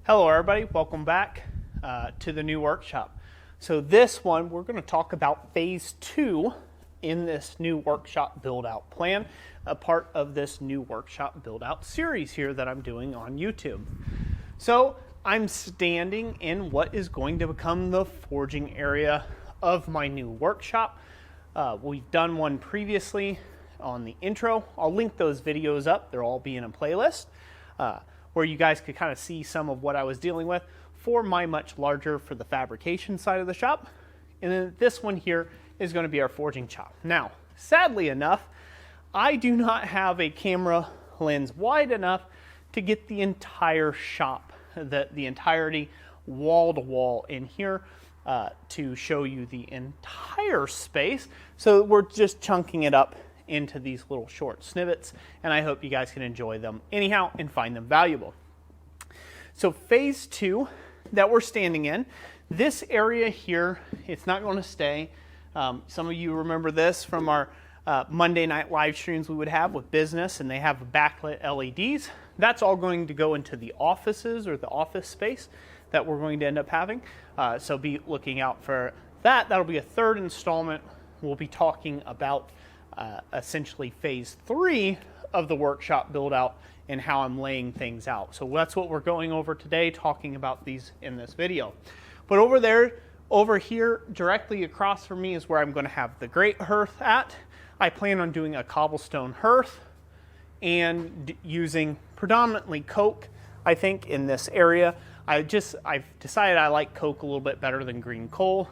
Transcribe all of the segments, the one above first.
Hello everybody, welcome back to the new workshop. So this one, we're going to talk about phase 2 in this new workshop build out plan, a part of this new workshop build out series here that I'm doing on YouTube. So I'm standing in what is going to become the forging area of my new workshop. We've done one previously on the intro. I'll link those videos up. They'll all be in a playlist. Where you guys could kind of see some of what I was dealing with for my much larger for the fabrication side of the shop. And then this one here is going to be our forging shop. Now, sadly enough, I do not have a camera lens wide enough to get the entire shop, the entirety wall to wall in here to show you the entire space. So we're just chunking it up into these little short snippets, and I hope you guys can enjoy them anyhow and find them valuable. So phase 2 that we're standing in, this area here, it's not going to stay. Some of you remember this from our Monday night live streams we would have with business, and they have backlit LEDs. That's all going to go into the offices or the office space that we're going to end up having. So be looking out for that. That'll be a third installment. We'll be talking about essentially phase 3 of the workshop build out and how I'm laying things out. So that's what we're going over today, talking about these in this video. But over here, directly across from me is where I'm going to have the grate hearth at. I plan on doing a cobblestone hearth and using predominantly coke, I think, in this area. I've decided I like coke a little bit better than green coal,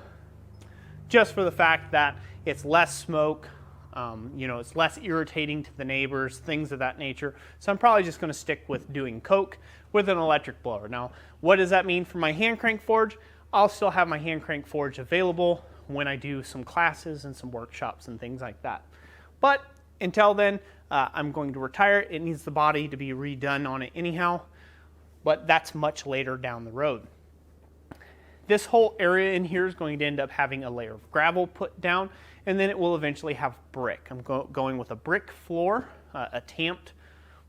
just for the fact that it's less smoke. It's less irritating to the neighbors, things of that nature. So I'm probably just going to stick with doing coke with an electric blower. Now, what does that mean for my hand crank forge? I'll still have my hand crank forge available when I do some classes and some workshops and things like that. But until then, I'm going to retire. It needs the body to be redone on it anyhow, but that's much later down the road. This whole area in here is going to end up having a layer of gravel put down, and then it will eventually have brick. I'm going with a brick floor, a tamped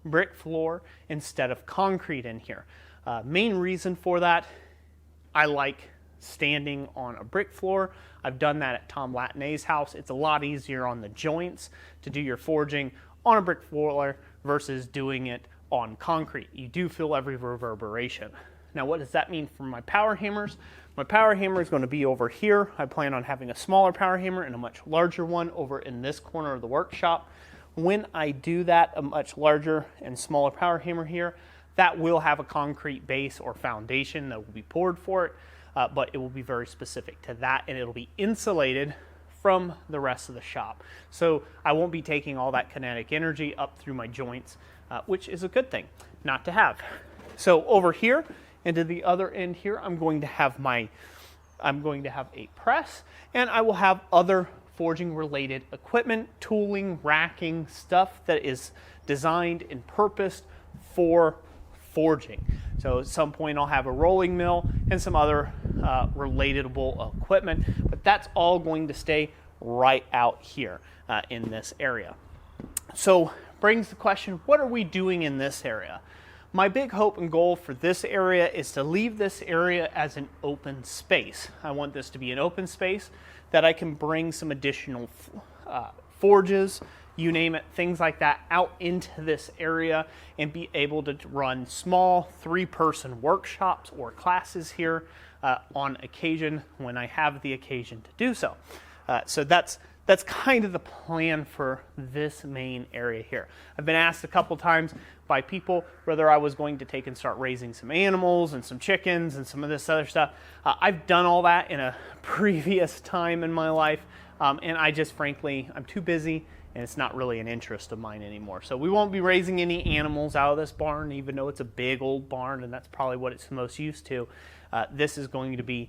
brick floor instead of concrete in here. Main reason for that, I like standing on a brick floor. I've done that at Tom Latinay's house. It's a lot easier on the joints to do your forging on a brick floor versus doing it on concrete. You do feel every reverberation. Now, what does that mean for my power hammers? My power hammer is going to be over here. I plan on having a smaller power hammer and a much larger one over in this corner of the workshop. When I do that, a much larger and smaller power hammer here, that will have a concrete base or foundation that will be poured for it, but it will be very specific to that, and it'll be insulated from the rest of the shop. So I won't be taking all that kinetic energy up through my joints, which is a good thing not to have. So over here, and to the other end here, I'm going to have a press, and I will have other forging related equipment, tooling, racking, stuff that is designed and purposed for forging. So at some point I'll have a rolling mill and some other relatable equipment, but that's all going to stay right out here in this area. So brings the question, what are we doing in this area? My big hope and goal for this area is to leave this area as an open space. I want this to be an open space that I can bring some additional forges, you name it, things like that, out into this area and be able to run small 3-person workshops or classes here on occasion when I have the occasion to do so. So that's kind of the plan for this main area here. I've been asked a couple times by people whether I was going to take and start raising some animals and some chickens and some of this other stuff. I've done all that in a previous time in my life, and I just frankly, I'm too busy and it's not really an interest of mine anymore. So we won't be raising any animals out of this barn, even though it's a big old barn and that's probably what it's most used to. This is going to be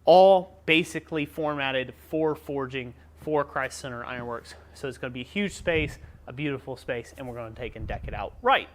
all basically formatted for forging for Christ Centered Ironworks. So it's going to be a huge space, a beautiful space, and we're going to take and deck it out right.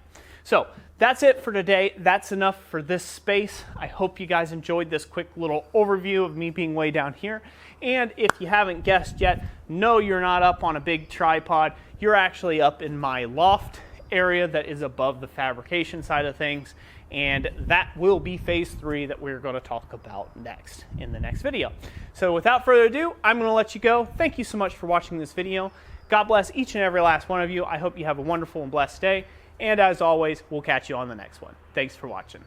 So that's it for today. That's enough for this space. I hope you guys enjoyed this quick little overview of me being way down here. And if you haven't guessed yet, no, you're not up on a big tripod. You're actually up in my loft area that is above the fabrication side of things. And that will be phase 3 that we're going to talk about next in the next video. So without further ado, I'm going to let you go. Thank you so much for watching this video. God bless each and every last one of you. I hope you have a wonderful and blessed day. And as always, we'll catch you on the next one. Thanks for watching.